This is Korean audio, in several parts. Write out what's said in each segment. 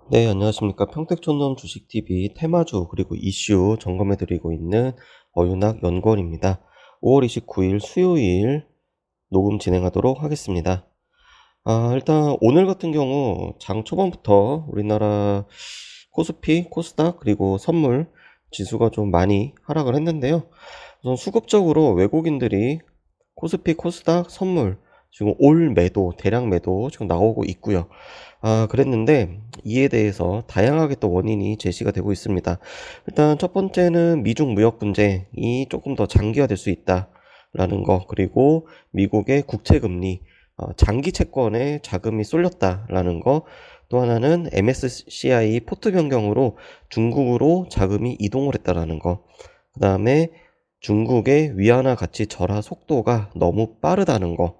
네, 안녕하십니까. 평택촌놈 주식TV 테마주 그리고 이슈 점검해드리고 있는 어윤학 연구원입니다. 5월 29일 수요일 녹음 진행하도록 하겠습니다. 일단 오늘 같은 경우 장 초반부터 우리나라 코스피, 코스닥 그리고 선물 지수가 좀 많이 하락을 했는데요. 우선 수급적으로 외국인들이 코스피, 코스닥, 선물 지금 올 매도, 대량 매도 지금 나오고 있고요. 그랬는데 이에 대해서 다양하게 또 원인이 제시가 되고 있습니다. 일단 첫 번째는 미중 무역 분쟁이 조금 더 장기화될 수 있다라는 거, 그리고 미국의 국채 금리, 장기 채권에 자금이 쏠렸다라는 거, 또 하나는 MSCI 포트 변경으로 중국으로 자금이 이동을 했다라는 거, 그 다음에 중국의 위안화 가치 절하 속도가 너무 빠르다는 거,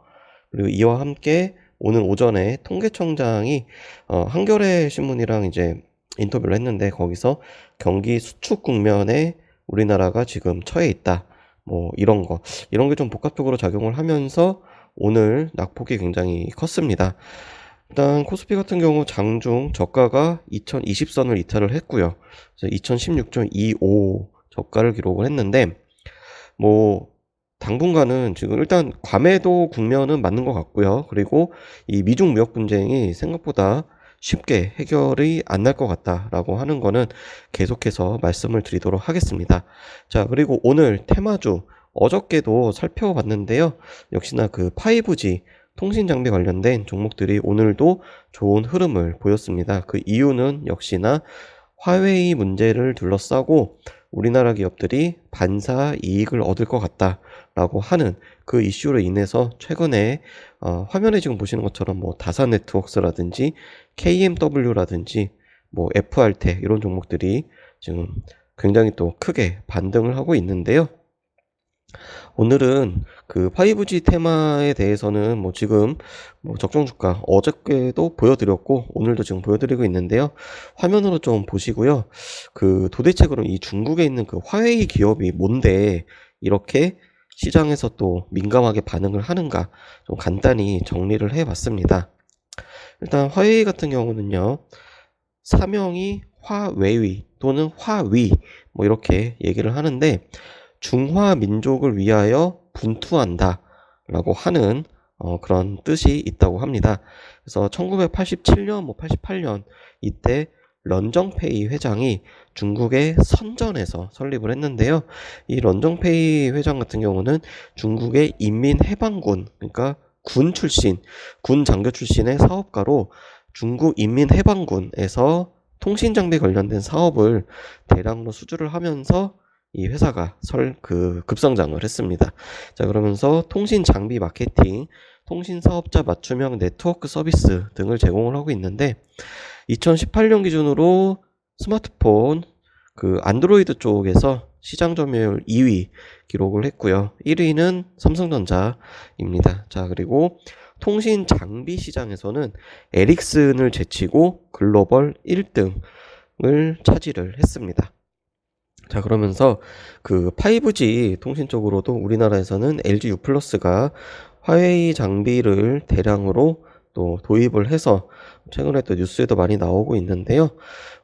그리고 이와 함께 오늘 오전에 통계청장이 한겨레 신문이랑 이제 인터뷰를 했는데, 거기서 경기 수축 국면에 우리나라가 지금 처해 있다, 뭐 이런 게 좀 복합적으로 작용을 하면서 오늘 낙폭이 굉장히 컸습니다. 일단 코스피 같은 경우 장중 저가가 2020선을 이탈을 했고요. 그래서 2016.25 저가를 기록을 했는데, 뭐 당분간은 지금 일단 과매도 국면은 맞는 것 같고요. 그리고 이 미중 무역 분쟁이 생각보다 쉽게 해결이 안 날 것 같다라고 하는 거는 계속해서 말씀을 드리도록 하겠습니다. 자, 그리고 오늘 테마주 어저께도 살펴봤는데요. 역시나 그 5G 통신 장비 관련된 종목들이 오늘도 좋은 흐름을 보였습니다. 그 이유는 역시나 화웨이 문제를 둘러싸고 우리나라 기업들이 반사 이익을 얻을 것 같다라고 하는 그 이슈로 인해서 최근에 화면에 지금 보시는 것처럼 뭐 다산 네트워크스라든지 KMW라든지 뭐 FR테 이런 종목들이 지금 굉장히 또 크게 반등을 하고 있는데요. 오늘은 그 5G 테마에 대해서는 뭐 지금 뭐 적정주가 어저께도 보여드렸고 오늘도 지금 보여드리고 있는데요. 화면으로 좀 보시고요. 그 도대체 그럼 이 중국에 있는 그 화웨이 기업이 뭔데 이렇게 시장에서 또 민감하게 반응을 하는가, 좀 간단히 정리를 해봤습니다. 일단 화웨이 같은 경우는요, 사명이 화웨이 또는 화위 뭐 이렇게 얘기를 하는데, 중화 민족을 위하여 분투한다 라고 하는 그런 뜻이 있다고 합니다. 그래서 1987년, 뭐 88년 이때 런정페이 회장이 중국의 선전에서 설립을 했는데요. 이 런정페이 회장 같은 경우는 중국의 인민해방군, 그러니까 군 출신, 군 장교 출신의 사업가로 중국 인민해방군에서 통신장비 관련된 사업을 대량으로 수주를 하면서 이 회사가 급성장을 했습니다. 자, 그러면서 통신 장비 마케팅, 통신 사업자 맞춤형 네트워크 서비스 등을 제공을 하고 있는데, 2018년 기준으로 스마트폰 그 안드로이드 쪽에서 시장 점유율 2위 기록을 했고요. 1위는 삼성전자입니다. 자, 그리고 통신 장비 시장에서는 에릭슨을 제치고 글로벌 1등을 차지를 했습니다. 자, 그러면서 그 5G 통신 쪽으로도 우리나라에서는 LG U+가 화웨이 장비를 대량으로 또 도입을 해서 최근에 또 뉴스에도 많이 나오고 있는데요.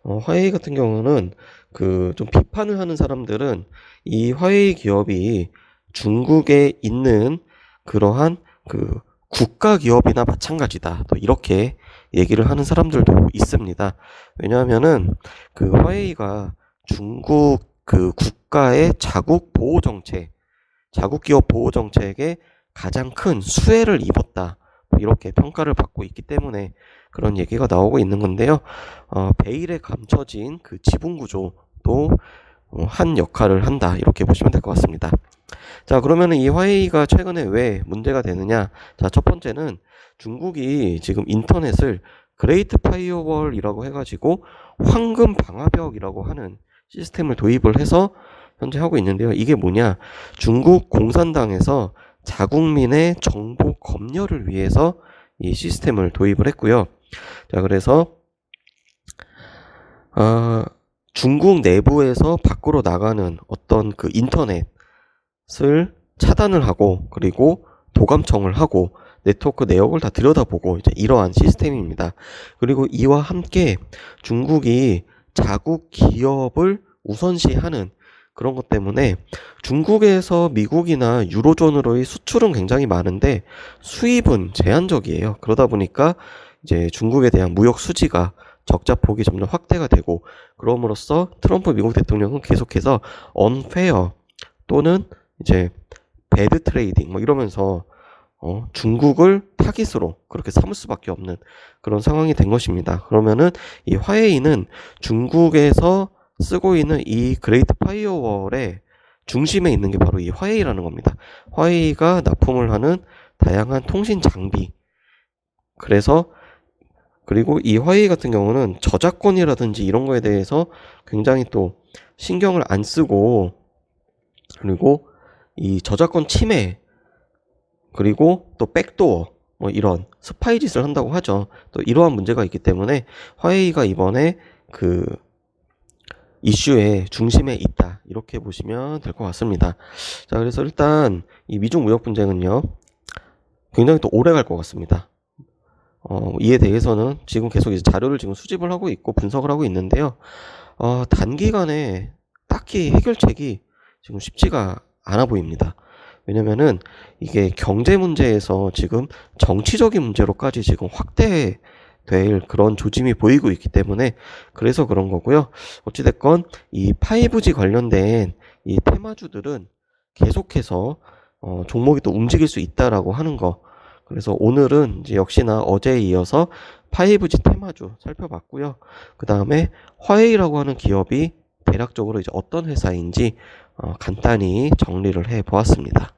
화웨이 같은 경우는 그 좀 비판을 하는 사람들은 이 화웨이 기업이 중국에 있는 그러한 그 국가 기업이나 마찬가지다, 또 이렇게 얘기를 하는 사람들도 있습니다. 왜냐하면은 그 화웨이가 중국 그 국가의 자국 보호 정책, 자국 기업 보호 정책에 가장 큰 수혜를 입었다, 이렇게 평가를 받고 있기 때문에 그런 얘기가 나오고 있는 건데요. 베일에 감춰진 그 지분 구조도 한 역할을 한다, 이렇게 보시면 될 것 같습니다. 자, 그러면은 이 화웨이가 최근에 왜 문제가 되느냐? 자, 첫 번째는 중국이 지금 인터넷을 그레이트 파이어월이라고 해가지고 황금 방화벽이라고 하는 시스템을 도입을 해서 현재 하고 있는데요. 이게 뭐냐? 중국 공산당에서 자국민의 정보 검열을 위해서 이 시스템을 도입을 했고요. 자, 그래서 중국 내부에서 밖으로 나가는 어떤 그 인터넷을 차단을 하고, 그리고 도감청을 하고 네트워크 내역을 다 들여다보고 이제 이러한 시스템입니다. 그리고 이와 함께 중국이 자국 기업을 우선시하는 그런 것 때문에 중국에서 미국이나 유로존으로의 수출은 굉장히 많은데 수입은 제한적이에요. 그러다 보니까 이제 중국에 대한 무역 수지가 적자폭이 점점 확대가 되고, 그럼으로써 트럼프 미국 대통령은 계속해서 언페어 또는 이제 배드 트레이딩 뭐 이러면서 중국을 타깃으로 그렇게 삼을 수밖에 없는 그런 상황이 된 것입니다. 그러면은 이 화웨이는 중국에서 쓰고 있는 이 그레이트 파이어월의 중심에 있는 게 바로 이 화웨이라는 겁니다. 화웨이가 납품을 하는 다양한 통신 장비. 그리고 이 화웨이 같은 경우는 저작권이라든지 이런 거에 대해서 굉장히 또 신경을 안 쓰고, 그리고 이 저작권 침해, 그리고 또 백도어 뭐 이런 스파이 짓을 한다고 하죠. 또 이러한 문제가 있기 때문에 화웨이가 이번에 그 이슈의 중심에 있다, 이렇게 보시면 될 것 같습니다. 자, 그래서 일단 이 미중 무역 분쟁은요 굉장히 또 오래 갈 것 같습니다. 이에 대해서는 지금 계속 이제 자료를 지금 수집을 하고 있고 분석을 하고 있는데요. 단기간에 딱히 해결책이 지금 쉽지가 않아 보입니다. 왜냐면은 이게 경제 문제에서 지금 정치적인 문제로까지 지금 확대될 그런 조짐이 보이고 있기 때문에 그래서 그런 거고요. 어찌됐건 이 5G 관련된 이 테마주들은 계속해서 종목이 또 움직일 수 있다라고 하는 거. 그래서 오늘은 이제 역시나 어제에 이어서 5G 테마주 살펴봤고요. 그 다음에 화웨이라고 하는 기업이 대략적으로 이제 어떤 회사인지 간단히 정리를 해 보았습니다.